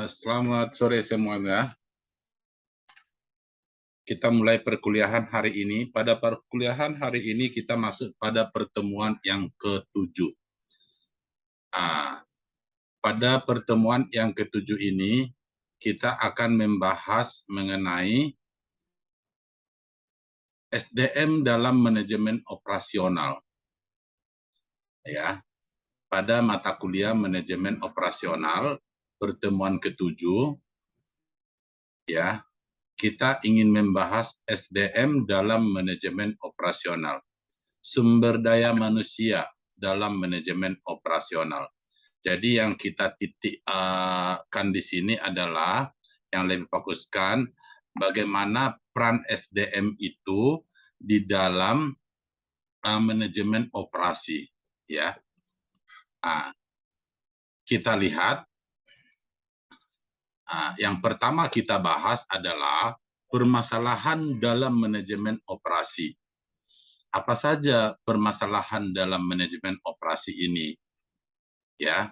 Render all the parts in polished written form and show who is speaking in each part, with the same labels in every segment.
Speaker 1: Selamat sore semuanya. Kita mulai perkuliahan hari ini. Pada perkuliahan hari ini kita masuk pada pertemuan yang ke-7. Pada pertemuan yang ke-7 ini, kita akan membahas mengenai SDM dalam manajemen operasional. Ya, pada mata kuliah manajemen operasional, pertemuan ke-7, ya, kita ingin membahas SDM dalam manajemen operasional. Sumber daya manusia dalam manajemen operasional. Jadi yang kita titikkan di sini adalah yang lebih fokuskan bagaimana peran SDM itu di dalam manajemen operasi. Ya, kita lihat. Yang pertama kita bahas adalah permasalahan dalam manajemen operasi. Apa saja permasalahan dalam manajemen operasi ini? Ya,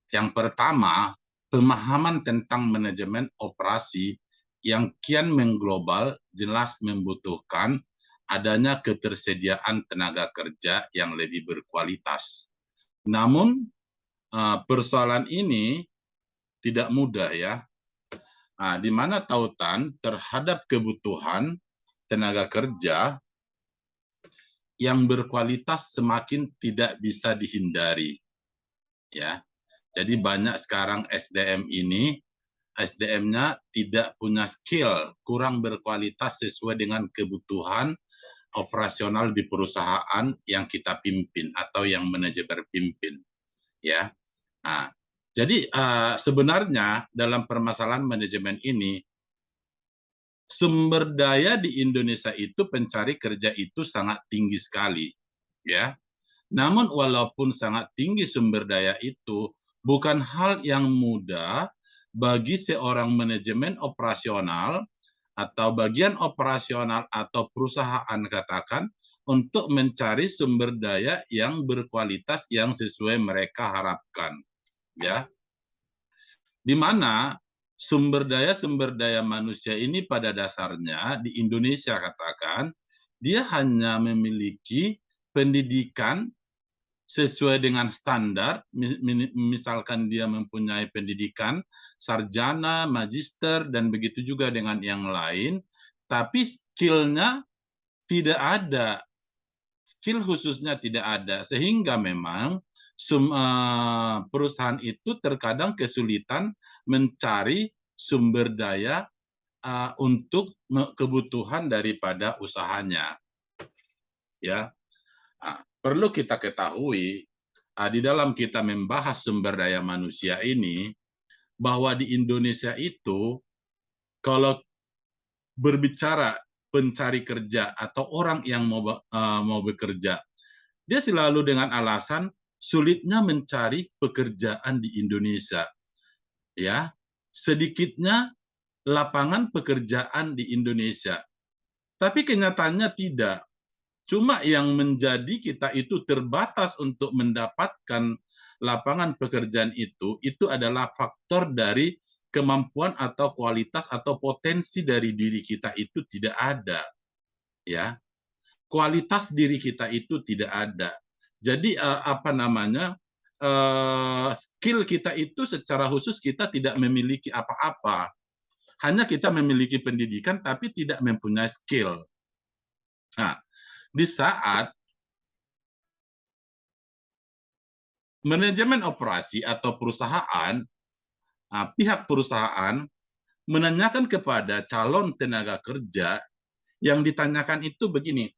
Speaker 1: yang pertama, pemahaman tentang manajemen operasi yang kian mengglobal jelas membutuhkan adanya ketersediaan tenaga kerja yang lebih berkualitas. Namun, persoalan ini tidak mudah ya, di mana tautan terhadap kebutuhan tenaga kerja yang berkualitas semakin tidak bisa dihindari. Ya, jadi banyak sekarang SDM ini, SDM-nya tidak punya skill, kurang berkualitas sesuai dengan kebutuhan operasional di perusahaan yang kita pimpin atau yang manajemen pimpin. Ya, jadi sebenarnya dalam permasalahan manajemen ini, sumber daya di Indonesia itu pencari kerja itu sangat tinggi sekali, ya. Namun walaupun sangat tinggi sumber daya itu, bukan hal yang mudah bagi seorang manajemen operasional atau bagian operasional atau perusahaan katakan untuk mencari sumber daya yang berkualitas yang sesuai mereka harapkan, ya. Di mana sumber daya manusia ini pada dasarnya di Indonesia katakan dia hanya memiliki pendidikan sesuai dengan standar, misalkan dia mempunyai pendidikan sarjana, magister, dan begitu juga dengan yang lain, tapi skillnya tidak ada, skill khususnya tidak ada, sehingga memang perusahaan itu terkadang kesulitan mencari sumber daya untuk kebutuhan daripada usahanya. Ya, perlu kita ketahui di dalam kita membahas sumber daya manusia ini bahwa di Indonesia itu kalau berbicara pencari kerja atau orang yang mau bekerja, dia selalu dengan alasan sulitnya mencari pekerjaan di Indonesia. Ya, sedikitnya lapangan pekerjaan di Indonesia. Tapi kenyataannya tidak. Cuma yang menjadi kita itu terbatas untuk mendapatkan lapangan pekerjaan itu adalah faktor dari kemampuan atau kualitas atau potensi dari diri kita itu tidak ada. Ya, kualitas diri kita itu tidak ada. Jadi skill kita itu secara khusus kita tidak memiliki apa-apa. Hanya kita memiliki pendidikan tapi tidak mempunyai skill. Nah, di saat manajemen operasi atau perusahaan, pihak perusahaan menanyakan kepada calon tenaga kerja, yang ditanyakan itu begini,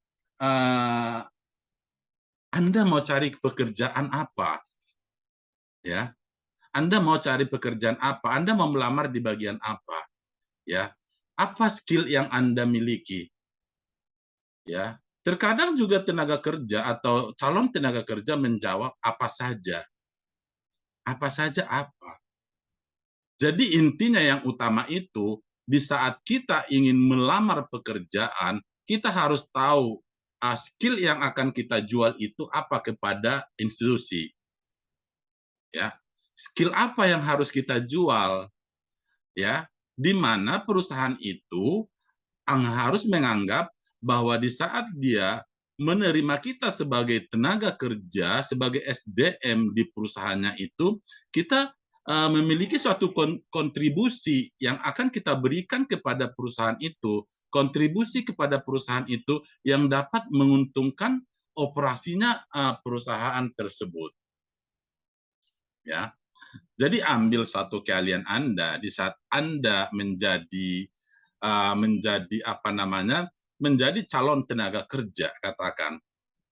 Speaker 1: Anda mau cari pekerjaan apa? Ya, Anda mau cari pekerjaan apa? Anda mau melamar di bagian apa? Ya, apa skill yang Anda miliki? Ya, terkadang juga tenaga kerja atau calon tenaga kerja menjawab apa saja. Apa saja apa? Jadi intinya yang utama itu, di saat kita ingin melamar pekerjaan, kita harus tahu skill yang akan kita jual itu apa kepada institusi. Ya. skill apa yang harus kita jual, ya, di mana perusahaan itu harus menganggap bahwa di saat dia menerima kita sebagai tenaga kerja, sebagai SDM di perusahaannya itu, kita memiliki suatu kontribusi yang akan kita berikan kepada perusahaan itu, kontribusi kepada perusahaan itu yang dapat menguntungkan operasinya perusahaan tersebut. Ya, jadi ambil suatu keahlian Anda di saat Anda menjadi menjadi calon tenaga kerja, katakan.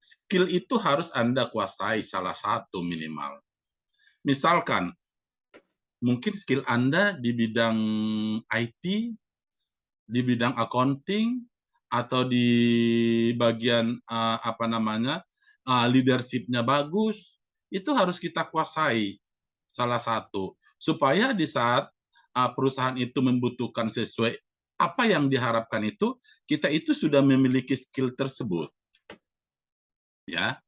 Speaker 1: Skill itu harus Anda kuasai salah satu minimal. Misalkan, mungkin skill Anda di bidang IT, di bidang accounting, atau di bagian leadership-nya bagus, itu harus kita kuasai salah satu, supaya di saat perusahaan itu membutuhkan sesuai apa yang diharapkan itu, kita itu sudah memiliki skill tersebut. Ya.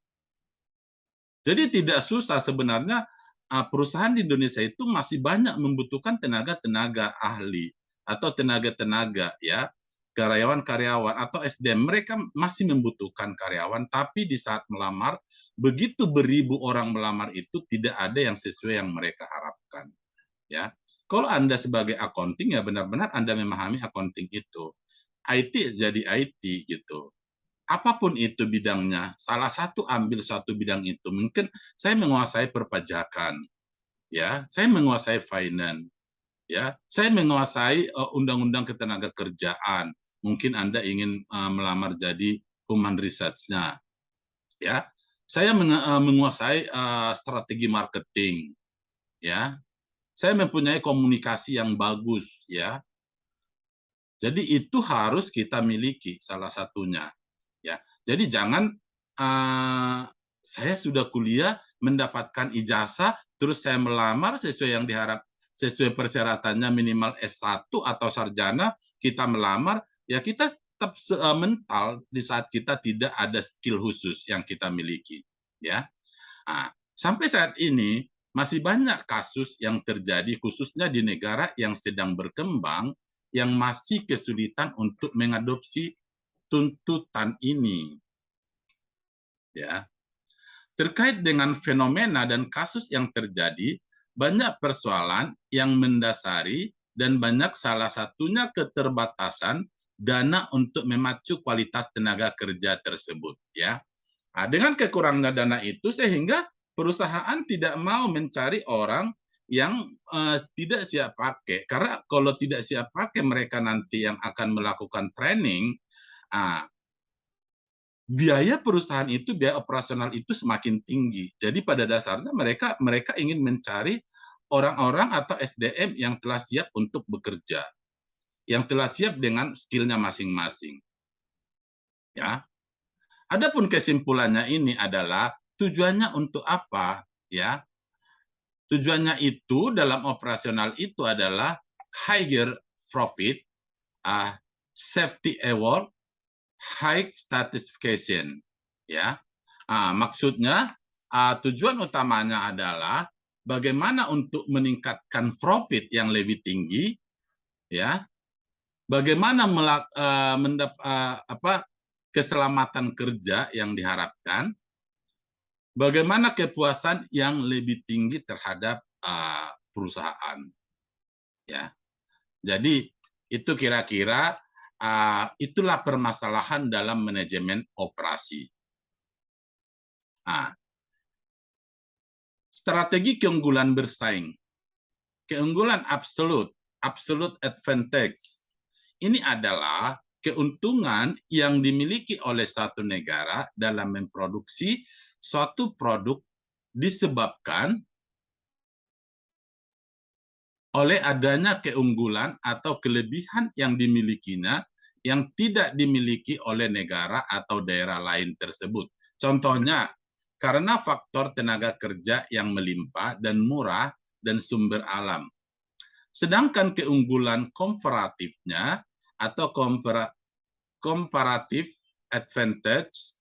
Speaker 1: Jadi tidak susah sebenarnya, perusahaan di Indonesia itu masih banyak membutuhkan tenaga-tenaga ahli atau tenaga-tenaga, ya, karyawan-karyawan atau SDM. Mereka masih membutuhkan karyawan, tapi di saat melamar, begitu beribu orang melamar itu tidak ada yang sesuai yang mereka harapkan. Ya, kalau Anda sebagai accounting, ya benar-benar Anda memahami accounting itu. IT jadi IT gitu. Apapun itu bidangnya, salah satu ambil satu bidang itu. Mungkin saya menguasai perpajakan, ya, saya menguasai finance, ya, saya menguasai undang-undang ketenagakerjaan. Mungkin Anda ingin melamar jadi human research-nya, ya. Saya menguasai strategi marketing, ya. Saya mempunyai komunikasi yang bagus, ya. Jadi itu harus kita miliki salah satunya, ya. Jadi jangan saya sudah kuliah mendapatkan ijazah terus saya melamar sesuai yang diharap, sesuai persyaratannya minimal S1 atau sarjana, kita melamar, ya kita tetap mental di saat kita tidak ada skill khusus yang kita miliki, ya. Nah, sampai saat ini masih banyak kasus yang terjadi khususnya di negara yang sedang berkembang yang masih kesulitan untuk mengadopsi tuntutan ini. Ya. Terkait dengan fenomena dan kasus yang terjadi, banyak persoalan yang mendasari dan banyak salah satunya keterbatasan dana untuk memacu kualitas tenaga kerja tersebut, ya. Nah, dengan kekurangan dana itu sehingga perusahaan tidak mau mencari orang yang tidak siap pakai, karena kalau tidak siap pakai mereka nanti yang akan melakukan training, biaya perusahaan itu, biaya operasional itu semakin tinggi. Jadi pada dasarnya mereka ingin mencari orang-orang atau SDM yang telah siap untuk bekerja, yang telah siap dengan skillnya masing-masing. Ya, adapun kesimpulannya ini adalah tujuannya untuk apa? Ya, tujuannya itu dalam operasional itu adalah higher profit, safety award, high satisfaction, ya. Maksudnya tujuan utamanya adalah bagaimana untuk meningkatkan profit yang lebih tinggi, ya. Bagaimana keselamatan kerja yang diharapkan, bagaimana kepuasan yang lebih tinggi terhadap perusahaan, ya. Jadi itu kira-kira itulah permasalahan dalam manajemen operasi. Strategi keunggulan bersaing, keunggulan absolute advantage. Ini adalah keuntungan yang dimiliki oleh suatu negara dalam memproduksi suatu produk disebabkan oleh adanya keunggulan atau kelebihan yang dimilikinya yang tidak dimiliki oleh negara atau daerah lain tersebut. Contohnya, karena faktor tenaga kerja yang melimpah dan murah dan sumber alam. Sedangkan keunggulan komparatifnya atau comparative advantage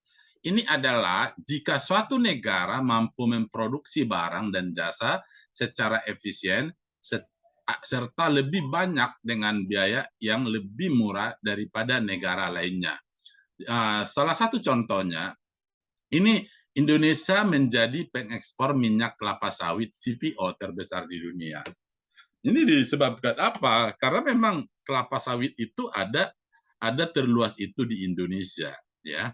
Speaker 1: ini adalah jika suatu negara mampu memproduksi barang dan jasa secara efisien serta lebih banyak dengan biaya yang lebih murah daripada negara lainnya. Salah satu contohnya, ini Indonesia menjadi pengekspor minyak kelapa sawit CPO terbesar di dunia. Ini disebabkan apa? Karena memang kelapa sawit itu ada terluas itu di Indonesia, ya.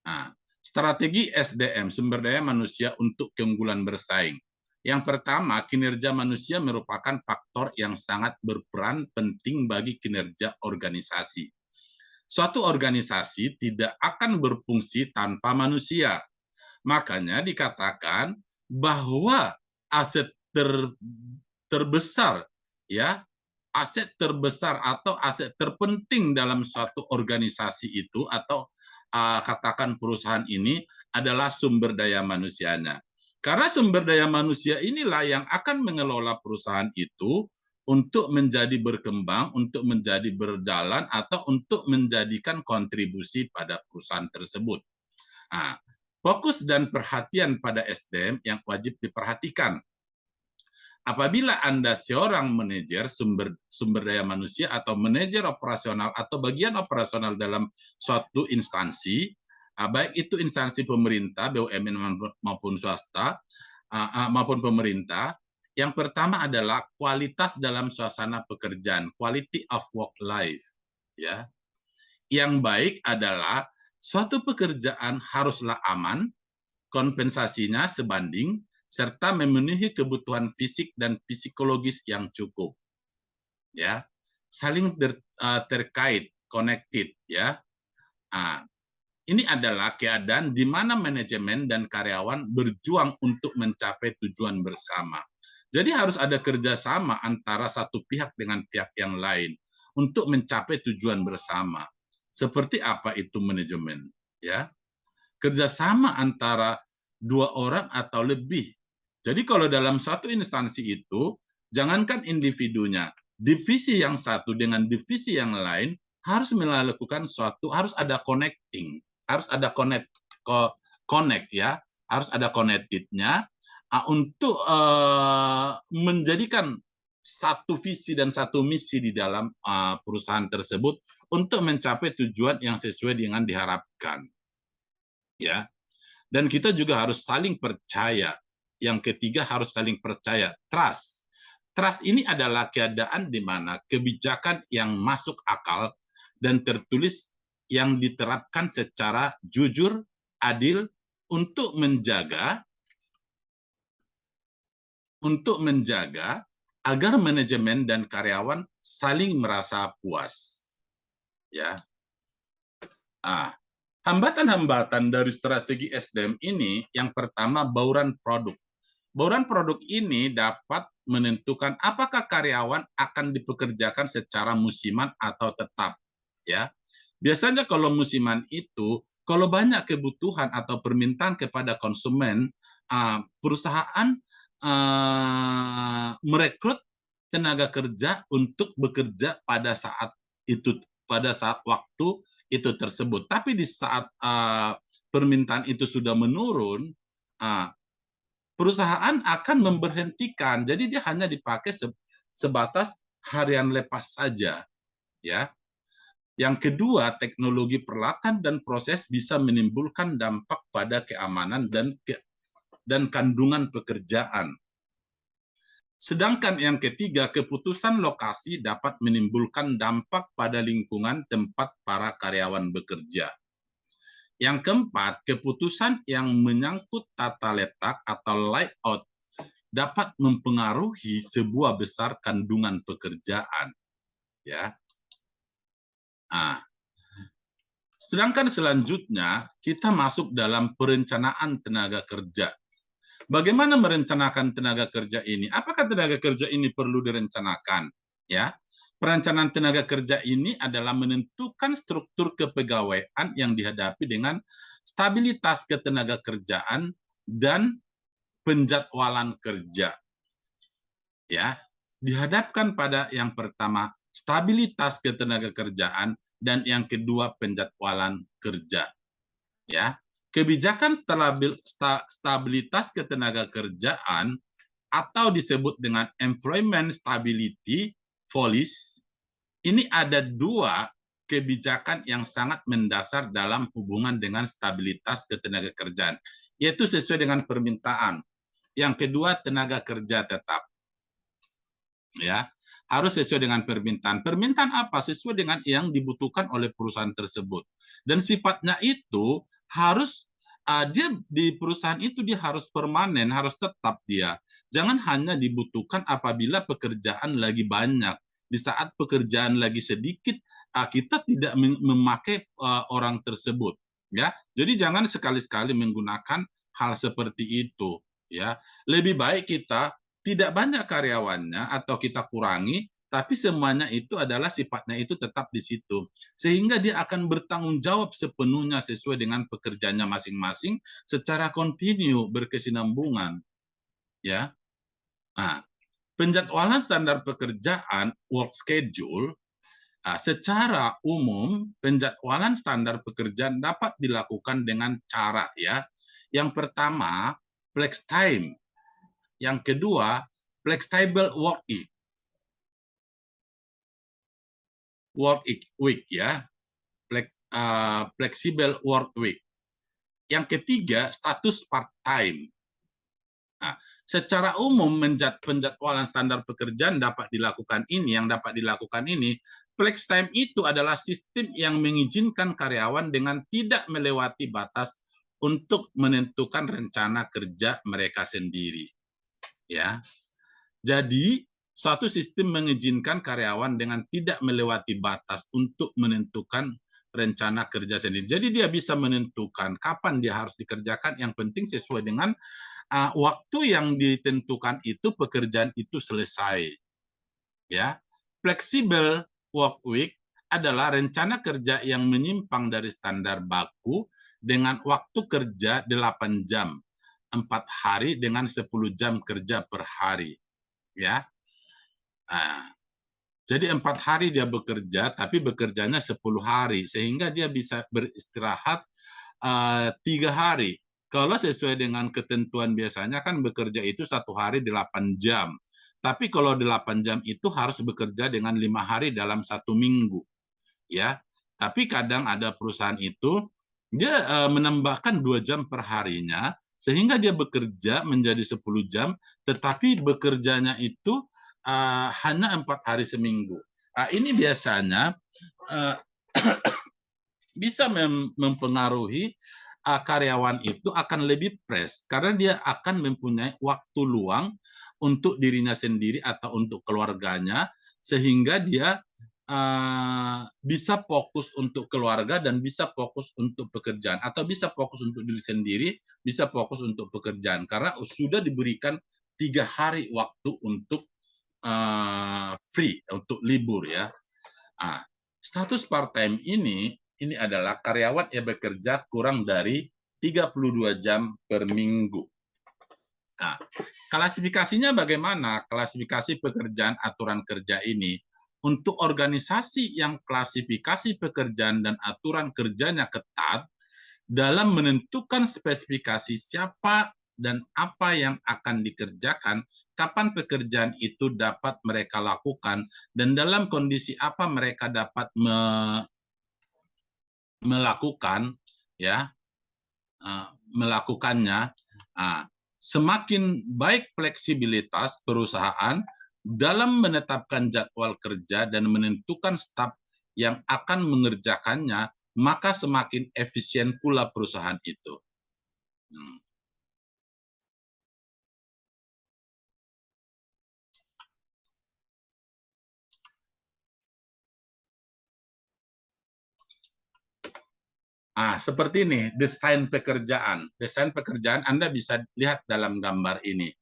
Speaker 1: Nah, strategi SDM, sumber daya manusia untuk keunggulan bersaing. Yang pertama, kinerja manusia merupakan faktor yang sangat berperan penting bagi kinerja organisasi. Suatu organisasi tidak akan berfungsi tanpa manusia. Makanya dikatakan bahwa aset terbesar, ya, aset terbesar atau aset terpenting dalam suatu organisasi itu atau katakan perusahaan ini adalah sumber daya manusianya. Karena sumber daya manusia inilah yang akan mengelola perusahaan itu untuk menjadi berkembang, untuk menjadi berjalan, atau untuk menjadikan kontribusi pada perusahaan tersebut. Nah, fokus dan perhatian pada SDM yang wajib diperhatikan. Apabila Anda seorang manajer sumber daya manusia atau manajer operasional atau bagian operasional dalam suatu instansi, baik itu instansi pemerintah, BUMN maupun swasta, maupun pemerintah, yang pertama adalah kualitas dalam suasana pekerjaan, quality of work life. Ya. Yang baik adalah suatu pekerjaan haruslah aman, kompensasinya sebanding, serta memenuhi kebutuhan fisik dan psikologis yang cukup. Ya, saling terkait, connected, ya. Ini adalah keadaan di mana manajemen dan karyawan berjuang untuk mencapai tujuan bersama. Jadi harus ada kerjasama antara satu pihak dengan pihak yang lain untuk mencapai tujuan bersama. Seperti apa itu manajemen? Ya, kerjasama antara dua orang atau lebih. Jadi kalau dalam satu instansi itu, jangankan individunya, divisi yang satu dengan divisi yang lain harus melakukan suatu, harus ada connecting, harus ada connect ya, harus ada connected-nya untuk menjadikan satu visi dan satu misi di dalam perusahaan tersebut untuk mencapai tujuan yang sesuai dengan diharapkan. Ya. Dan kita juga harus saling percaya. Yang ketiga harus saling percaya, trust. Trust ini adalah keadaan di mana kebijakan yang masuk akal dan tertulis yang diterapkan secara jujur, adil untuk menjaga agar manajemen dan karyawan saling merasa puas. Ya. Hambatan-hambatan dari strategi SDM ini, yang pertama bauran produk. Bauran produk ini dapat menentukan apakah karyawan akan dipekerjakan secara musiman atau tetap. Ya, biasanya kalau musiman itu, kalau banyak kebutuhan atau permintaan kepada konsumen, perusahaan merekrut tenaga kerja untuk bekerja pada saat itu, pada saat waktu itu tersebut. Tapi di saat permintaan itu sudah menurun, perusahaan akan memberhentikan. Jadi dia hanya dipakai sebatas harian lepas saja. Ya. Yang kedua, teknologi peralatan dan proses bisa menimbulkan dampak pada keamanan dan kandungan pekerjaan. Sedangkan yang ketiga, keputusan lokasi dapat menimbulkan dampak pada lingkungan tempat para karyawan bekerja. Yang keempat, keputusan yang menyangkut tata letak atau layout dapat mempengaruhi sebuah besar kandungan pekerjaan. Ya. Sedangkan selanjutnya kita masuk dalam perencanaan tenaga kerja. Bagaimana merencanakan tenaga kerja ini? Apakah tenaga kerja ini perlu direncanakan? Ya, perencanaan tenaga kerja ini adalah menentukan struktur kepegawaian yang dihadapi dengan stabilitas ketenaga kerjaan dan penjadwalan kerja. Ya, dihadapkan pada yang pertama stabilitas ketenagakerjaan, dan yang kedua penjadwalan kerja. Ya, kebijakan stabilitas ketenagakerjaan atau disebut dengan employment stability policy, ini ada dua kebijakan yang sangat mendasar dalam hubungan dengan stabilitas ketenagakerjaan, yaitu sesuai dengan permintaan. Yang kedua, tenaga kerja tetap. Ya, harus sesuai dengan permintaan. Permintaan apa? Sesuai dengan yang dibutuhkan oleh perusahaan tersebut. Dan sifatnya itu harus dia di perusahaan itu dia harus permanen, harus tetap dia. Jangan hanya dibutuhkan apabila pekerjaan lagi banyak. Di saat pekerjaan lagi sedikit, kita tidak memakai orang tersebut. Ya, jadi jangan sekali-sekali menggunakan hal seperti itu. Ya, lebih baik kita tidak banyak karyawannya atau kita kurangi, tapi semuanya itu adalah sifatnya itu tetap di situ. Sehingga dia akan bertanggung jawab sepenuhnya sesuai dengan pekerjaannya masing-masing secara kontinu, berkesinambungan. Ya. Nah, penjadwalan standar pekerjaan, work schedule, secara umum penjadwalan standar pekerjaan dapat dilakukan dengan cara ya. Yang pertama, flex time. Yang kedua, flexible work week ya, flexible work week. Yang ketiga, status part time. Nah, secara umum penjadwalan standar pekerjaan dapat dilakukan ini, yang dapat dilakukan ini, flex time itu adalah sistem yang mengizinkan karyawan dengan tidak melewati batas untuk menentukan rencana kerja mereka sendiri. Ya. Jadi, suatu sistem mengizinkan karyawan dengan tidak melewati batas untuk menentukan rencana kerja sendiri. Jadi dia bisa menentukan kapan dia harus dikerjakan, yang penting sesuai dengan waktu yang ditentukan itu pekerjaan itu selesai. Ya. Flexible work week adalah rencana kerja yang menyimpang dari standar baku dengan waktu kerja 8 jam, 4 hari dengan 10 jam kerja per hari. Ya. Nah, jadi 4 hari dia bekerja, tapi bekerjanya 10 hari, sehingga dia bisa beristirahat 3 hari. Kalau sesuai dengan ketentuan biasanya kan bekerja itu 1 hari 8 jam. Tapi kalau 8 jam itu harus bekerja dengan 5 hari dalam 1 minggu. Ya. Tapi kadang ada perusahaan itu dia menambahkan 2 jam per harinya, sehingga dia bekerja menjadi 10 jam, tetapi bekerjanya itu hanya 4 hari seminggu. Ini biasanya bisa mempengaruhi karyawan itu akan lebih fresh karena dia akan mempunyai waktu luang untuk dirinya sendiri atau untuk keluarganya, sehingga dia bisa fokus untuk keluarga dan bisa fokus untuk pekerjaan, atau bisa fokus untuk diri sendiri, bisa fokus untuk pekerjaan karena sudah diberikan 3 hari waktu untuk free, untuk libur ya. Status part time ini adalah karyawan yang bekerja kurang dari 32 jam per minggu. Nah, klasifikasinya bagaimana? Klasifikasi pekerjaan aturan kerja ini untuk organisasi yang klasifikasi pekerjaan dan aturan kerjanya ketat dalam menentukan spesifikasi siapa dan apa yang akan dikerjakan, kapan pekerjaan itu dapat mereka lakukan, dan dalam kondisi apa mereka dapat melakukannya. Semakin baik fleksibilitas perusahaan dalam menetapkan jadwal kerja dan menentukan staf yang akan mengerjakannya, maka semakin efisien pula perusahaan itu. Seperti ini, desain pekerjaan. Desain pekerjaan Anda bisa lihat dalam gambar ini.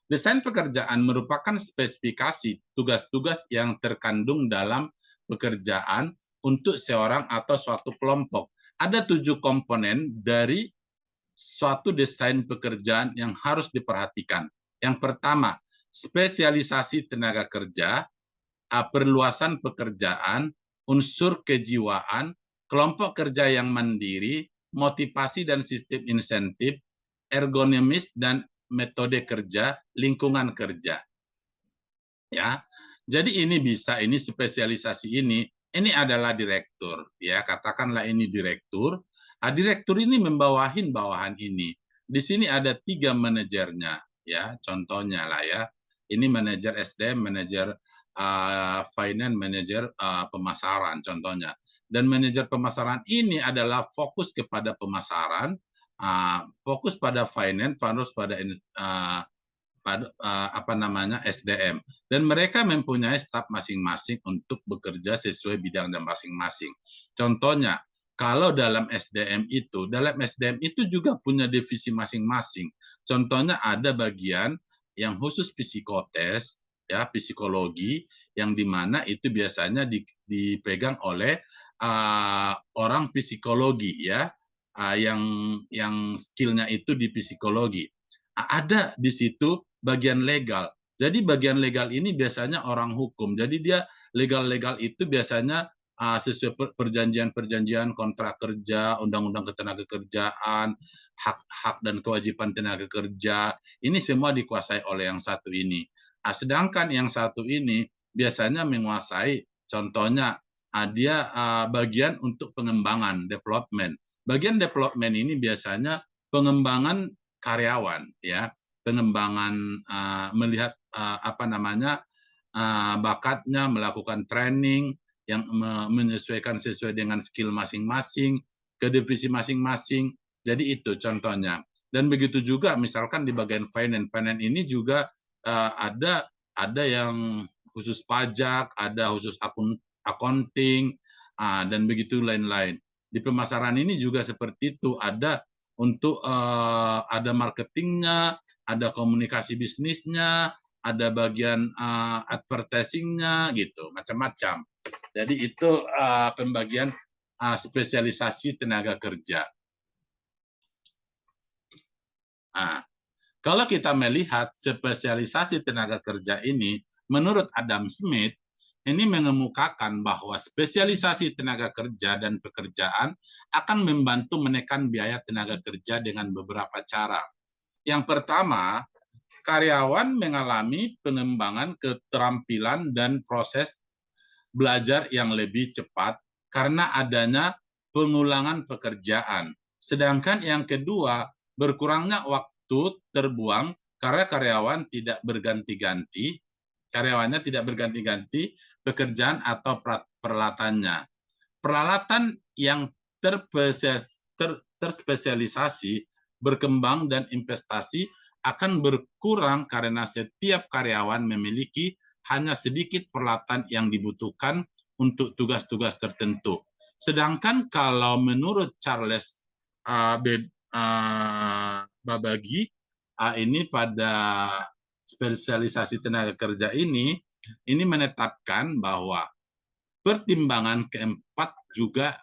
Speaker 1: Desain pekerjaan merupakan spesifikasi tugas-tugas yang terkandung dalam pekerjaan untuk seorang atau suatu kelompok. Ada 7 komponen dari suatu desain pekerjaan yang harus diperhatikan. Yang pertama, spesialisasi tenaga kerja. perluasan pekerjaan, unsur kejiwaan, kelompok kerja yang mandiri, motivasi dan sistem insentif, ergonomis dan metode kerja, lingkungan kerja. Ya, jadi ini spesialisasi ini adalah direktur, ya katakanlah ini direktur. Direktur ini membawahin bawahan ini. Di sini ada 3 manajernya, ya contohnya lah ya. Ini manajer SDM, manajer finance, manajer pemasaran contohnya. Dan manajer pemasaran ini adalah fokus kepada pemasaran, fokus pada finance, fokus pada SDM, dan mereka mempunyai staf masing-masing untuk bekerja sesuai bidangnya masing-masing. Contohnya, kalau dalam SDM itu juga punya divisi masing-masing. Contohnya ada bagian yang khusus psikotes, ya psikologi, yang dimana itu biasanya dipegang oleh orang psikologi, ya yang skillnya itu di psikologi. Ada di situ bagian legal. Jadi bagian legal ini biasanya orang hukum. Jadi dia legal-legal itu biasanya sesuai perjanjian-perjanjian kontrak kerja, undang-undang ketenagakerjaan, hak-hak dan kewajiban tenaga kerja. Ini semua dikuasai oleh yang satu ini. Sedangkan yang satu ini biasanya menguasai, contohnya dia bagian untuk pengembangan, development. Bagian development ini biasanya pengembangan karyawan, ya pengembangan melihat bakatnya, melakukan training yang menyesuaikan sesuai dengan skill masing-masing ke divisi masing-masing. Jadi itu contohnya. Dan begitu juga misalkan di bagian finance ini juga ada yang khusus pajak, ada khusus accounting, dan begitu lain-lain. Di pemasaran ini juga seperti itu, ada untuk ada marketingnya, ada komunikasi bisnisnya, ada bagian advertisingnya, gitu, macam-macam. Jadi itu pembagian spesialisasi tenaga kerja. Nah, kalau kita melihat spesialisasi tenaga kerja ini, menurut Adam Smith, ini mengemukakan bahwa spesialisasi tenaga kerja dan pekerjaan akan membantu menekan biaya tenaga kerja dengan beberapa cara. Yang pertama, karyawan mengalami pengembangan keterampilan dan proses belajar yang lebih cepat karena adanya pengulangan pekerjaan. Sedangkan yang kedua, berkurangnya waktu terbuang karena karyawannya tidak berganti-ganti pekerjaan atau peralatannya. Peralatan yang terspesialisasi, berkembang dan investasi akan berkurang karena setiap karyawan memiliki hanya sedikit peralatan yang dibutuhkan untuk tugas-tugas tertentu. Sedangkan kalau menurut Charles Babbage, ini pada spesialisasi tenaga kerja ini menetapkan bahwa pertimbangan keempat juga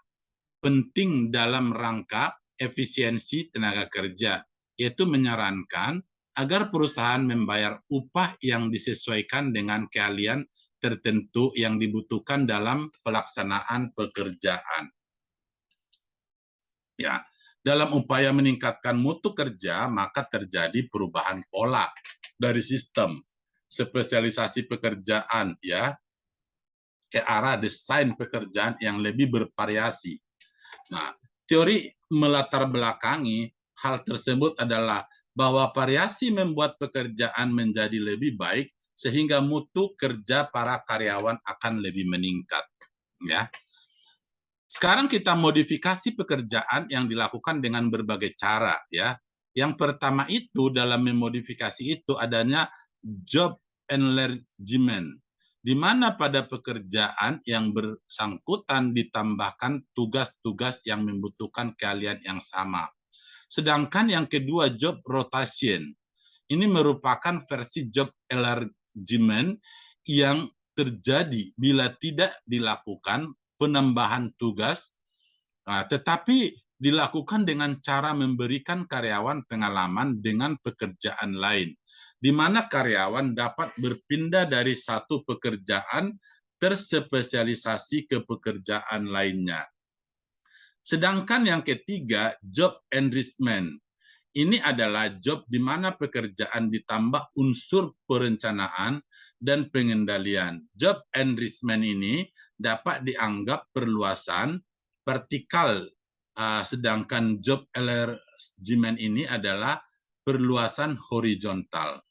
Speaker 1: penting dalam rangka efisiensi tenaga kerja, yaitu menyarankan agar perusahaan membayar upah yang disesuaikan dengan keahlian tertentu yang dibutuhkan dalam pelaksanaan pekerjaan. Ya, dalam upaya meningkatkan mutu kerja, maka terjadi perubahan pola dari sistem spesialisasi pekerjaan, ya, ke arah desain pekerjaan yang lebih bervariasi. Nah, teori melatar belakangi hal tersebut adalah bahwa variasi membuat pekerjaan menjadi lebih baik sehingga mutu kerja para karyawan akan lebih meningkat. Ya. Sekarang kita modifikasi pekerjaan yang dilakukan dengan berbagai cara. Ya. Yang pertama itu dalam memodifikasi itu adanya job enlargement, di mana pada pekerjaan yang bersangkutan ditambahkan tugas-tugas yang membutuhkan keahlian yang sama. Sedangkan yang kedua, job rotation. Ini merupakan versi job enlargement yang terjadi bila tidak dilakukan penambahan tugas, tetapi dilakukan dengan cara memberikan karyawan pengalaman dengan pekerjaan lain, di mana karyawan dapat berpindah dari satu pekerjaan terspesialisasi ke pekerjaan lainnya. Sedangkan yang ketiga, job enrichment. Ini adalah job di mana pekerjaan ditambah unsur perencanaan dan pengendalian. Job enrichment ini dapat dianggap perluasan vertikal, sedangkan job enlargement ini adalah perluasan horizontal.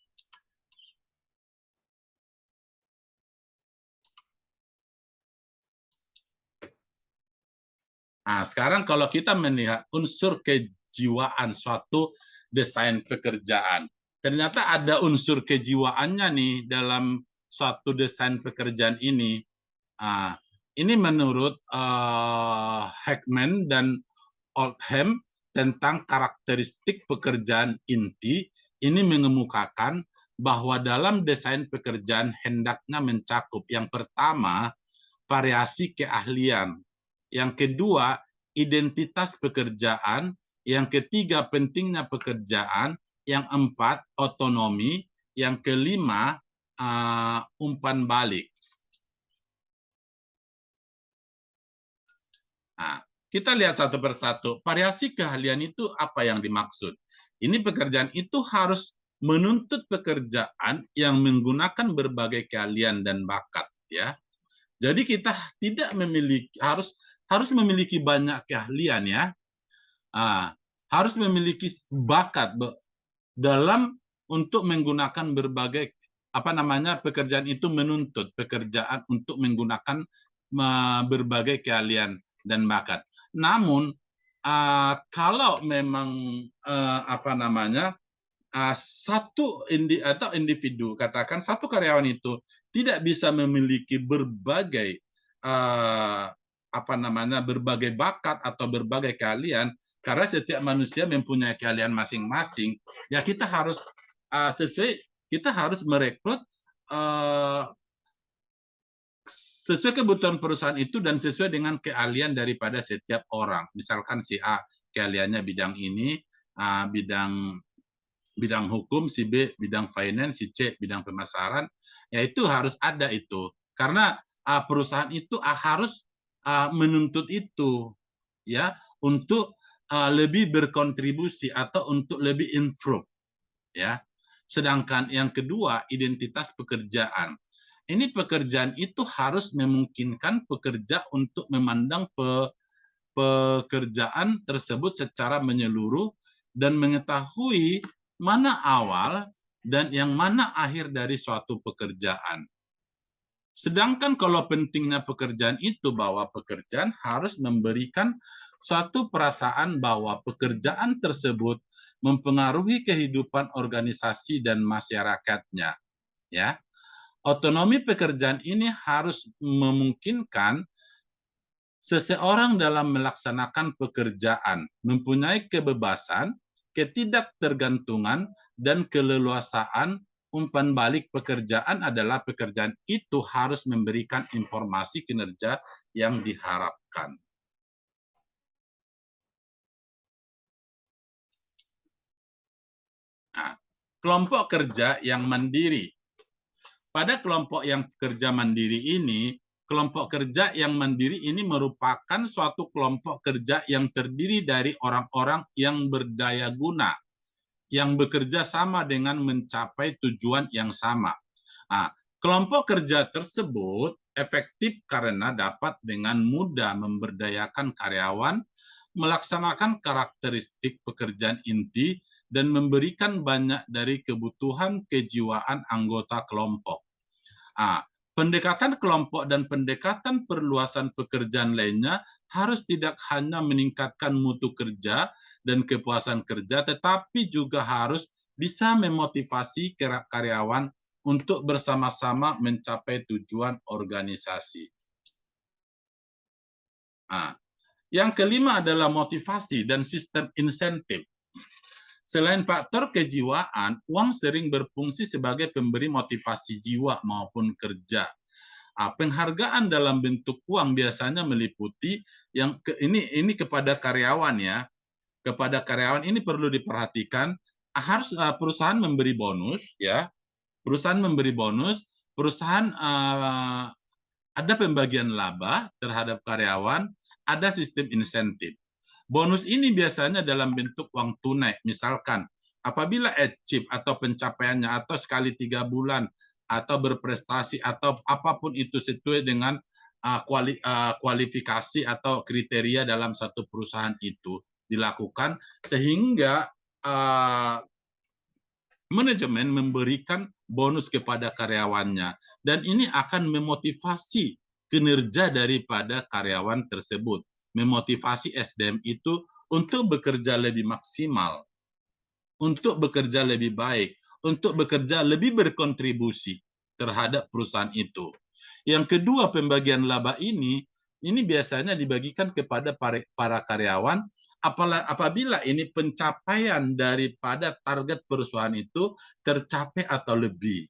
Speaker 1: Nah, sekarang kalau kita melihat unsur kejiwaan suatu desain pekerjaan, ternyata ada unsur kejiwaannya nih dalam suatu desain pekerjaan ini. Nah, ini menurut Heckman dan Oldham tentang karakteristik pekerjaan inti, ini mengemukakan bahwa dalam desain pekerjaan hendaknya mencakup yang pertama, variasi keahlian. Yang kedua, identitas pekerjaan. Yang ketiga, pentingnya pekerjaan. Yang empat, otonomi. Yang kelima, umpan balik. Nah, kita lihat satu persatu. Variasi keahlian itu apa yang dimaksud? Ini pekerjaan itu harus menuntut pekerjaan yang menggunakan berbagai keahlian dan bakat, ya. Jadi kita tidak memiliki harus memiliki banyak keahlian, ya. Harus memiliki bakat dalam untuk menggunakan berbagai pekerjaan itu menuntut pekerjaan untuk menggunakan berbagai keahlian dan bakat. Namun kalau memang satu individu, katakan satu karyawan itu tidak bisa memiliki berbagai berbagai bakat atau berbagai keahlian, karena setiap manusia mempunyai keahlian masing-masing, ya kita harus kita harus merekrut sesuai kebutuhan perusahaan itu dan sesuai dengan keahlian daripada setiap orang. Misalkan si A keahliannya bidang ini, bidang hukum, si B bidang finance, si C bidang pemasaran, ya itu harus ada itu. Karena perusahaan itu harus menuntut itu, ya, untuk lebih berkontribusi atau untuk lebih improve, ya. Sedangkan yang kedua, identitas pekerjaan. Ini pekerjaan itu harus memungkinkan pekerja untuk memandang pekerjaan tersebut secara menyeluruh dan mengetahui mana awal dan yang mana akhir dari suatu pekerjaan. Sedangkan kalau pentingnya pekerjaan itu bahwa pekerjaan harus memberikan suatu perasaan bahwa pekerjaan tersebut mempengaruhi kehidupan organisasi dan masyarakatnya, ya. Otonomi pekerjaan ini harus memungkinkan seseorang dalam melaksanakan pekerjaan mempunyai kebebasan, ketidaktergantungan, dan keleluasaan. Umpan balik pekerjaan adalah pekerjaan itu harus memberikan informasi kinerja yang diharapkan. Nah, kelompok kerja yang mandiri. Pada kelompok yang kerja mandiri ini, kelompok kerja yang mandiri ini merupakan suatu kelompok kerja yang terdiri dari orang-orang yang berdaya guna, yang bekerja sama dengan mencapai tujuan yang sama. Nah, kelompok kerja tersebut efektif karena dapat dengan mudah memberdayakan karyawan, melaksanakan karakteristik pekerjaan inti, dan memberikan banyak dari kebutuhan kejiwaan anggota kelompok. Pendekatan kelompok dan pendekatan perluasan pekerjaan lainnya harus tidak hanya meningkatkan mutu kerja dan kepuasan kerja, tetapi juga harus bisa memotivasi karyawan untuk bersama-sama mencapai tujuan organisasi. Yang kelima adalah motivasi dan sistem insentif. Selain faktor kejiwaan, uang sering berfungsi sebagai pemberi motivasi jiwa maupun kerja. Penghargaan dalam bentuk uang biasanya meliputi ini kepada karyawan, ya. Kepada karyawan ini perlu diperhatikan, harus perusahaan memberi bonus, ya. Perusahaan memberi bonus, perusahaan ada pembagian laba terhadap karyawan, ada sistem insentif. Bonus ini biasanya dalam bentuk uang tunai, misalkan apabila achieve atau pencapaiannya atau sekali 3 bulan atau berprestasi atau apapun itu sesuai dengan kualifikasi atau kriteria dalam satu perusahaan itu dilakukan, sehingga manajemen memberikan bonus kepada karyawannya, dan ini akan memotivasi kinerja daripada karyawan tersebut, memotivasi SDM itu untuk bekerja lebih maksimal, untuk bekerja lebih baik, untuk bekerja lebih berkontribusi terhadap perusahaan itu. Yang kedua, pembagian laba ini biasanya dibagikan kepada para karyawan apabila ini pencapaian daripada target perusahaan itu tercapai atau lebih.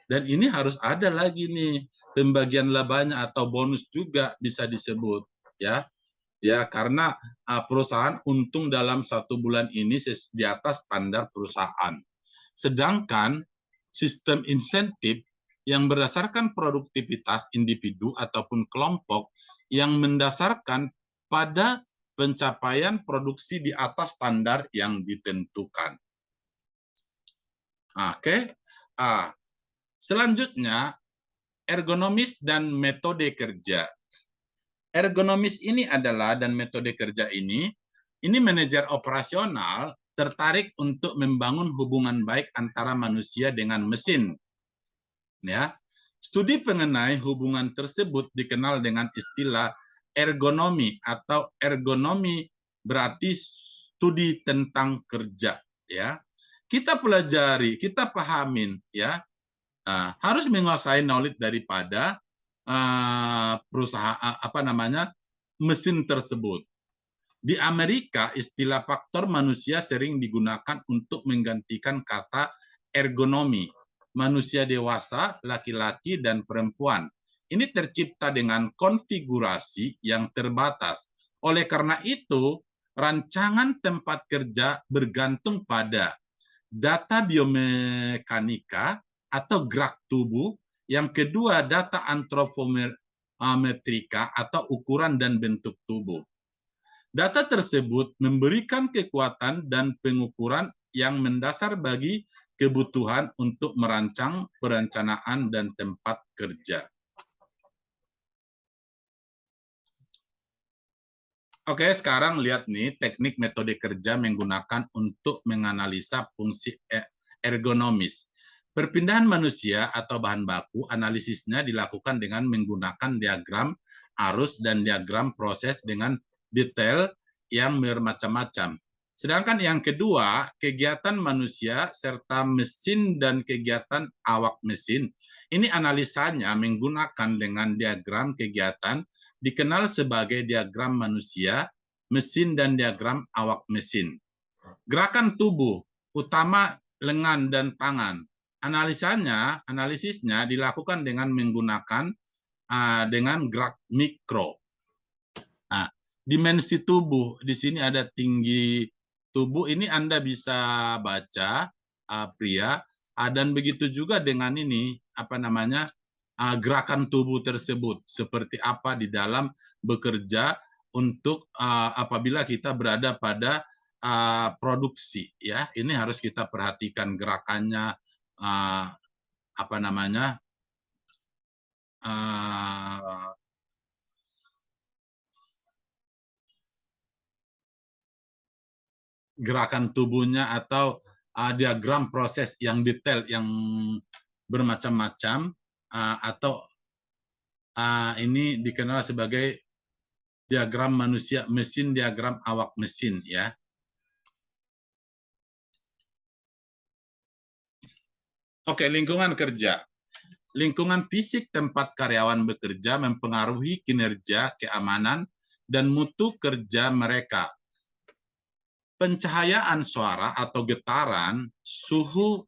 Speaker 1: Dan ini harus ada lagi nih pembagian labanya atau bonus juga bisa disebut, ya. Ya, karena perusahaan untung dalam 1 bulan ini di atas standar perusahaan. Sedangkan sistem insentif yang berdasarkan produktivitas individu ataupun kelompok yang mendasarkan pada pencapaian produksi di atas standar yang ditentukan. Oke. Selanjutnya, ergonomis dan metode kerja. Ergonomis ini adalah, dan metode kerja ini manajer operasional tertarik untuk membangun hubungan baik antara manusia dengan mesin. Ya, studi mengenai hubungan tersebut dikenal dengan istilah ergonomi, atau ergonomi berarti studi tentang kerja. Ya, kita pelajari, kita pahamin, ya. Harus menguasai knowledge daripada perusahaan mesin tersebut. Di Amerika, istilah faktor manusia sering digunakan untuk menggantikan kata ergonomi. Manusia dewasa, laki-laki, dan perempuan. Ini tercipta dengan konfigurasi yang terbatas. Oleh karena itu, rancangan tempat kerja bergantung pada data biomekanika atau gerak tubuh. Yang kedua, data antropometrika atau ukuran dan bentuk tubuh. Data tersebut memberikan kekuatan dan pengukuran yang mendasar bagi kebutuhan untuk merancang perencanaan dan tempat kerja. Oke, sekarang lihat nih teknik metode kerja menggunakan untuk menganalisa fungsi ergonomis. Perpindahan manusia atau bahan baku, analisisnya dilakukan dengan menggunakan diagram arus dan diagram proses dengan detail yang bermacam-macam. Sedangkan yang kedua, kegiatan manusia serta mesin dan kegiatan awak mesin. Ini analisanya menggunakan dengan diagram kegiatan, dikenal sebagai diagram manusia, mesin, dan diagram awak mesin. Gerakan tubuh, utama lengan dan tangan. Analisisnya dilakukan dengan menggunakan dengan gerak mikro. Dimensi tubuh, di sini ada tinggi tubuh, ini Anda bisa baca, pria, dan begitu juga dengan ini, gerakan tubuh tersebut, seperti apa di dalam bekerja untuk apabila kita berada pada produksi, ya. Ini harus kita perhatikan gerakannya, gerakan tubuhnya atau diagram proses yang detail, yang bermacam-macam, atau ini dikenal sebagai diagram manusia mesin, diagram awak mesin, ya. Oke, lingkungan kerja. Lingkungan fisik tempat karyawan bekerja mempengaruhi kinerja, keamanan, dan mutu kerja mereka. Pencahayaan suara atau getaran, suhu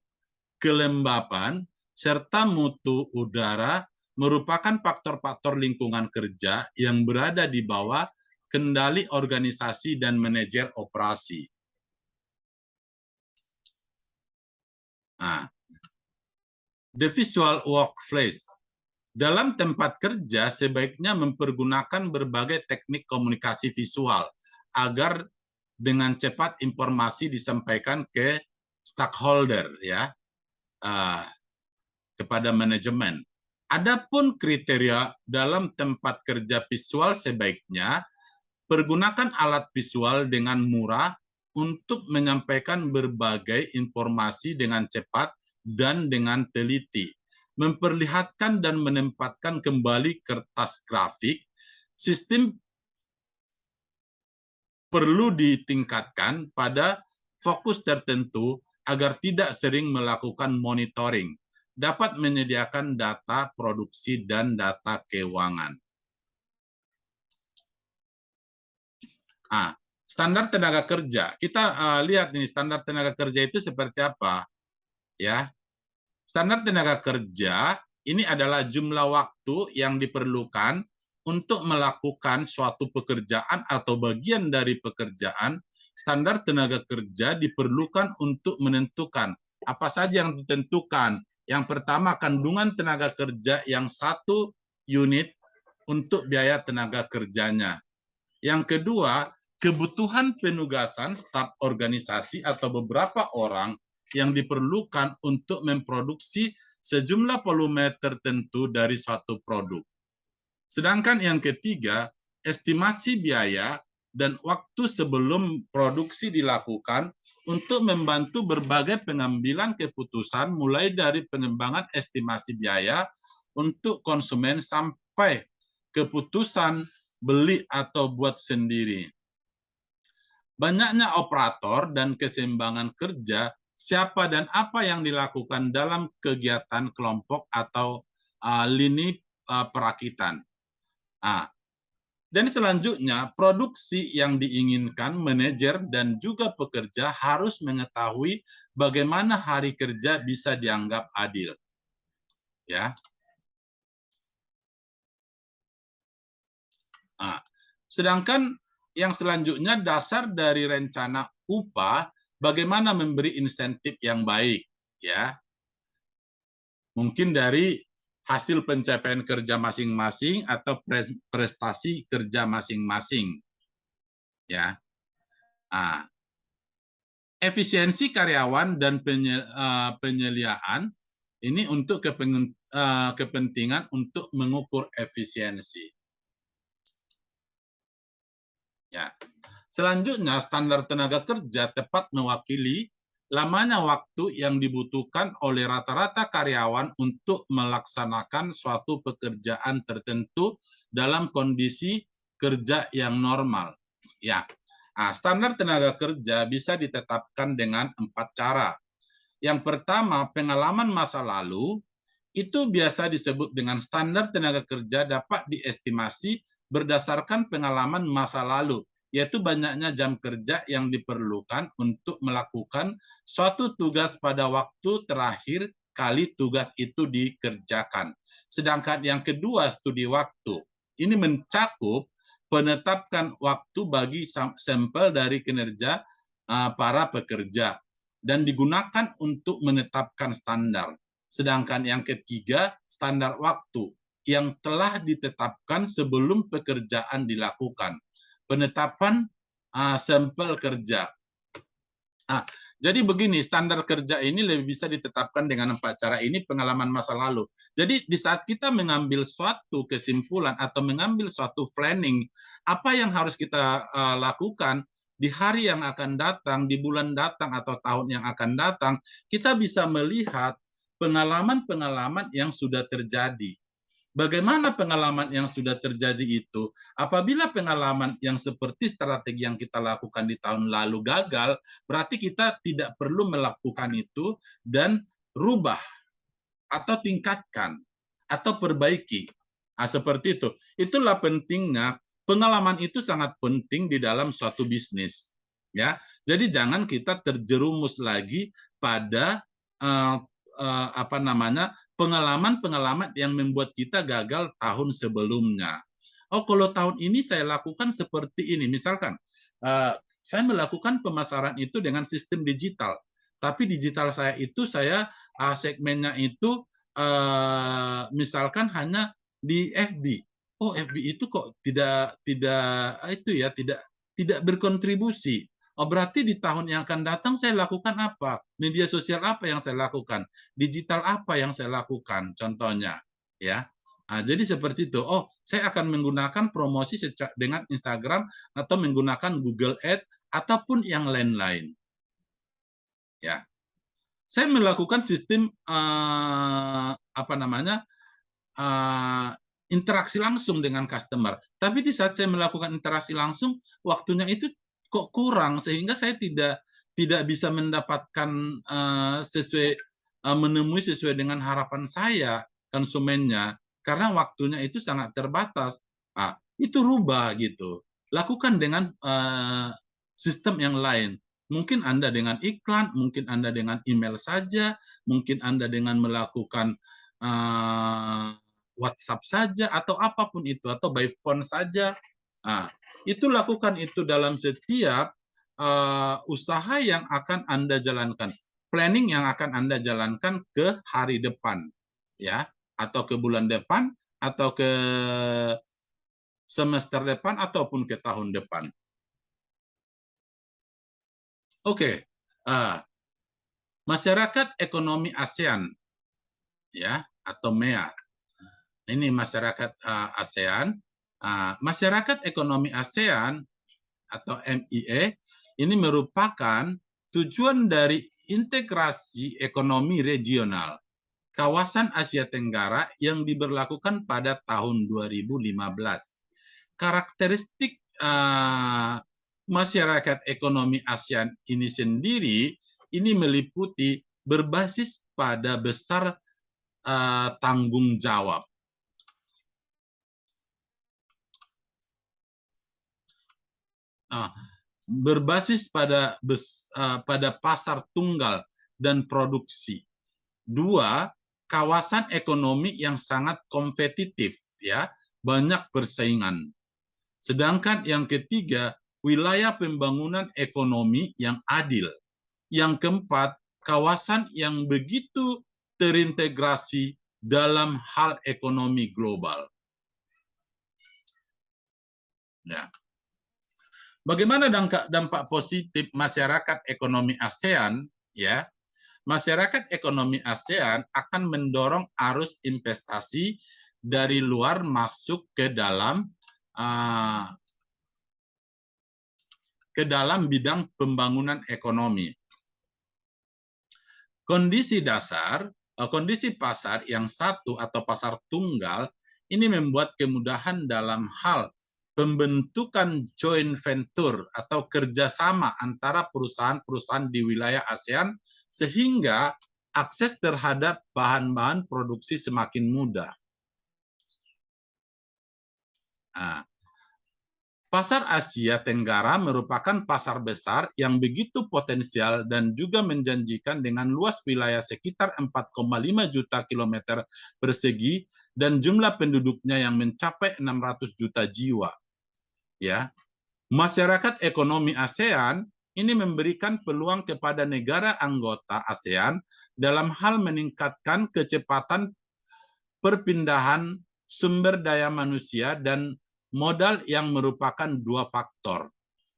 Speaker 1: kelembapan, serta mutu udara merupakan faktor-faktor lingkungan kerja yang berada di bawah kendali organisasi dan manajer operasi. The visual workplace. Dalam tempat kerja sebaiknya mempergunakan berbagai teknik komunikasi visual agar dengan cepat informasi disampaikan ke stakeholder, ya, kepada manajemen. Adapun kriteria dalam tempat kerja visual sebaiknya pergunakan alat visual dengan murah untuk menyampaikan berbagai informasi dengan cepat dan dengan teliti, memperlihatkan dan menempatkan kembali kertas grafik. Sistem perlu ditingkatkan pada fokus tertentu agar tidak sering melakukan monitoring, dapat menyediakan data produksi dan data keuangan. Standar tenaga kerja. Kita lihat nih standar tenaga kerja itu seperti apa, ya. Standar tenaga kerja ini adalah jumlah waktu yang diperlukan untuk melakukan suatu pekerjaan atau bagian dari pekerjaan. Standar tenaga kerja diperlukan untuk menentukan apa saja yang ditentukan. Yang pertama, kandungan tenaga kerja yang 1 unit untuk biaya tenaga kerjanya. Yang kedua, kebutuhan penugasan staf organisasi atau beberapa orang yang diperlukan untuk memproduksi sejumlah volume tertentu dari suatu produk. Sedangkan yang ketiga, estimasi biaya dan waktu sebelum produksi dilakukan untuk membantu berbagai pengambilan keputusan mulai dari pengembangan estimasi biaya untuk konsumen sampai keputusan beli atau buat sendiri. Banyaknya operator dan keseimbangan kerja, siapa dan apa yang dilakukan dalam kegiatan kelompok atau lini perakitan. Dan selanjutnya, produksi yang diinginkan manajer dan juga pekerja harus mengetahui bagaimana hari kerja bisa dianggap adil. Ya. Sedangkan yang selanjutnya dasar dari rencana upah, bagaimana memberi insentif yang baik, ya. Mungkin dari hasil pencapaian kerja masing-masing atau prestasi kerja masing-masing, ya. Efisiensi karyawan dan penyeliaan ini untuk kepentingan untuk mengukur efisiensi. Ya. Selanjutnya, standar tenaga kerja tepat mewakili lamanya waktu yang dibutuhkan oleh rata-rata karyawan untuk melaksanakan suatu pekerjaan tertentu dalam kondisi kerja yang normal. Ya. Standar tenaga kerja bisa ditetapkan dengan 4 cara. Yang pertama, pengalaman masa lalu itu biasa disebut dengan standar tenaga kerja dapat diestimasi berdasarkan pengalaman masa lalu, yaitu banyaknya jam kerja yang diperlukan untuk melakukan suatu tugas pada waktu terakhir kali tugas itu dikerjakan. Sedangkan yang kedua, studi waktu. Ini mencakup penetapkan waktu bagi sampel dari kinerja para pekerja dan digunakan untuk menetapkan standar. Sedangkan yang ketiga, standar waktu yang telah ditetapkan sebelum pekerjaan dilakukan. Penetapan sampel kerja. Jadi begini, standar kerja ini lebih bisa ditetapkan dengan 4 cara ini, pengalaman masa lalu. Jadi di saat kita mengambil suatu kesimpulan atau mengambil suatu planning, apa yang harus kita lakukan di hari yang akan datang, di bulan datang atau tahun yang akan datang, kita bisa melihat pengalaman-pengalaman yang sudah terjadi. Bagaimana pengalaman yang sudah terjadi itu? Apabila pengalaman yang seperti strategi yang kita lakukan di tahun lalu gagal, berarti kita tidak perlu melakukan itu dan rubah atau tingkatkan atau perbaiki. Seperti itu. Itulah pentingnya pengalaman itu sangat penting di dalam suatu bisnis. Ya, jadi jangan kita terjerumus lagi pada pengalaman-pengalaman yang membuat kita gagal tahun sebelumnya. Kalau tahun ini saya lakukan seperti ini, misalkan saya melakukan pemasaran itu dengan sistem digital, tapi digital saya itu segmennya itu misalkan hanya di FB. Oh, FB itu kok tidak berkontribusi. Oh, berarti di tahun yang akan datang saya lakukan apa? Media sosial apa yang saya lakukan? Digital apa yang saya lakukan? Contohnya, ya. Nah, jadi seperti itu. Oh, saya akan menggunakan promosi dengan Instagram atau menggunakan Google Ads ataupun yang lain-lain. Ya. Saya melakukan sistem interaksi langsung dengan customer. Tapi di saat saya melakukan interaksi langsung, waktunya itu kok kurang sehingga saya tidak bisa mendapatkan menemui sesuai dengan harapan saya konsumennya karena waktunya itu sangat terbatas. Nah, itu rubah gitu. Lakukan dengan sistem yang lain. Mungkin Anda dengan iklan, mungkin Anda dengan email saja, mungkin Anda dengan melakukan WhatsApp saja atau apapun itu, atau by phone saja. Nah, itu lakukan itu dalam setiap usaha yang akan Anda jalankan, planning yang akan Anda jalankan ke hari depan, ya, atau ke bulan depan, atau ke semester depan, ataupun ke tahun depan. Oke, masyarakat ekonomi ASEAN, ya, atau MEA. Ini masyarakat ASEAN. Masyarakat ekonomi ASEAN atau MIE ini merupakan tujuan dari integrasi ekonomi regional kawasan Asia Tenggara yang diberlakukan pada tahun 2015. Karakteristik masyarakat ekonomi ASEAN ini sendiri ini meliputi berbasis pada besar tanggung jawab. Berbasis pada pasar tunggal dan produksi. Dua, kawasan ekonomi yang sangat kompetitif, ya, banyak persaingan. Sedangkan yang ketiga, wilayah pembangunan ekonomi yang adil. Yang keempat, kawasan yang begitu terintegrasi dalam hal ekonomi global. Ya. Bagaimana dampak positif masyarakat ekonomi ASEAN? Ya, masyarakat ekonomi ASEAN akan mendorong arus investasi dari luar masuk ke dalam bidang pembangunan ekonomi. Kondisi pasar yang satu atau pasar tunggal ini membuat kemudahan dalam hal pembentukan joint venture atau kerjasama antara perusahaan-perusahaan di wilayah ASEAN sehingga akses terhadap bahan-bahan produksi semakin mudah. Pasar Asia Tenggara merupakan pasar besar yang begitu potensial dan juga menjanjikan dengan luas wilayah sekitar 4,5 juta kilometer persegi dan jumlah penduduknya yang mencapai 600 juta jiwa. Ya, masyarakat ekonomi ASEAN ini memberikan peluang kepada negara anggota ASEAN dalam hal meningkatkan kecepatan perpindahan sumber daya manusia dan modal yang merupakan dua faktor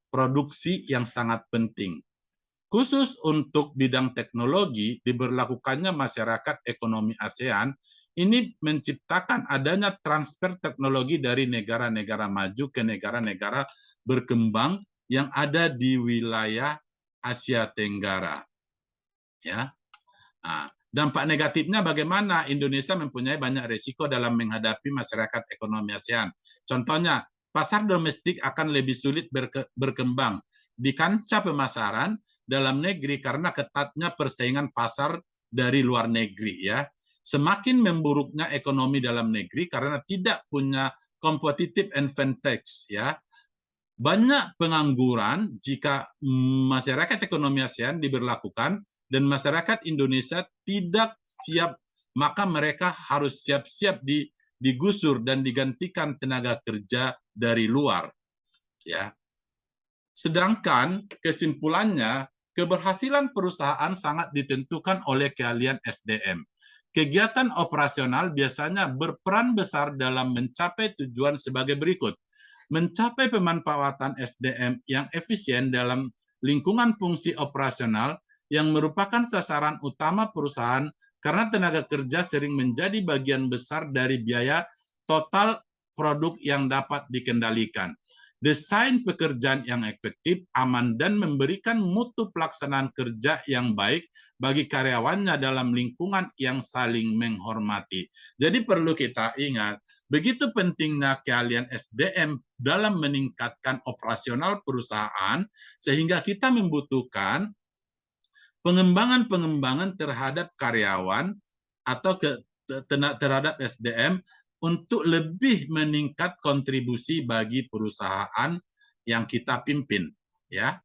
Speaker 1: produksi yang sangat penting. Khusus untuk bidang teknologi, diberlakukannya masyarakat ekonomi ASEAN ini menciptakan adanya transfer teknologi dari negara-negara maju ke negara-negara berkembang yang ada di wilayah Asia Tenggara. Ya. Dampak negatifnya bagaimana? Indonesia mempunyai banyak risiko dalam menghadapi masyarakat ekonomi ASEAN. Contohnya, pasar domestik akan lebih sulit berkembang di kancah pemasaran dalam negeri karena ketatnya persaingan pasar dari luar negeri, ya. Semakin memburuknya ekonomi dalam negeri karena tidak punya competitive advantage, ya. Banyak pengangguran jika masyarakat ekonomi ASEAN diberlakukan dan masyarakat Indonesia tidak siap, maka mereka harus siap-siap digusur dan digantikan tenaga kerja dari luar. Ya. Sedangkan kesimpulannya, keberhasilan perusahaan sangat ditentukan oleh keahlian SDM. Kegiatan operasional biasanya berperan besar dalam mencapai tujuan sebagai berikut. Mencapai pemanfaatan SDM yang efisien dalam lingkungan fungsi operasional yang merupakan sasaran utama perusahaan karena tenaga kerja sering menjadi bagian besar dari biaya total produk yang dapat dikendalikan. Desain pekerjaan yang efektif, aman, dan memberikan mutu pelaksanaan kerja yang baik bagi karyawannya dalam lingkungan yang saling menghormati. Jadi perlu kita ingat, begitu pentingnya keahlian SDM dalam meningkatkan operasional perusahaan, sehingga kita membutuhkan pengembangan-pengembangan terhadap karyawan atau terhadap SDM untuk lebih meningkat kontribusi bagi perusahaan yang kita pimpin, ya.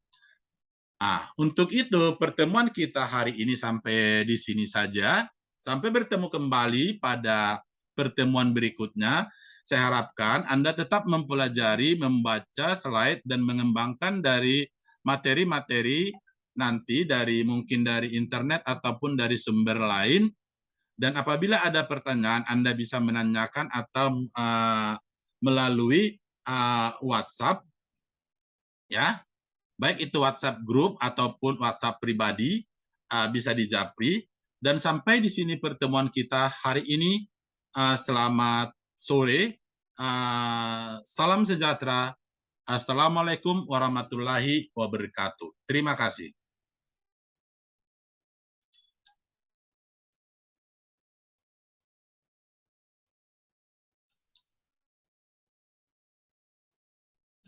Speaker 1: Untuk itu pertemuan kita hari ini sampai di sini saja. Sampai bertemu kembali pada pertemuan berikutnya. Saya harapkan Anda tetap mempelajari, membaca slide dan mengembangkan dari materi-materi nanti mungkin dari internet ataupun dari sumber lain. Dan apabila ada pertanyaan, Anda bisa menanyakan atau melalui WhatsApp, ya, baik itu WhatsApp grup ataupun WhatsApp pribadi, bisa dijapri. Dan sampai di sini pertemuan kita hari ini. Selamat sore, salam sejahtera. Assalamualaikum warahmatullahi wabarakatuh. Terima kasih.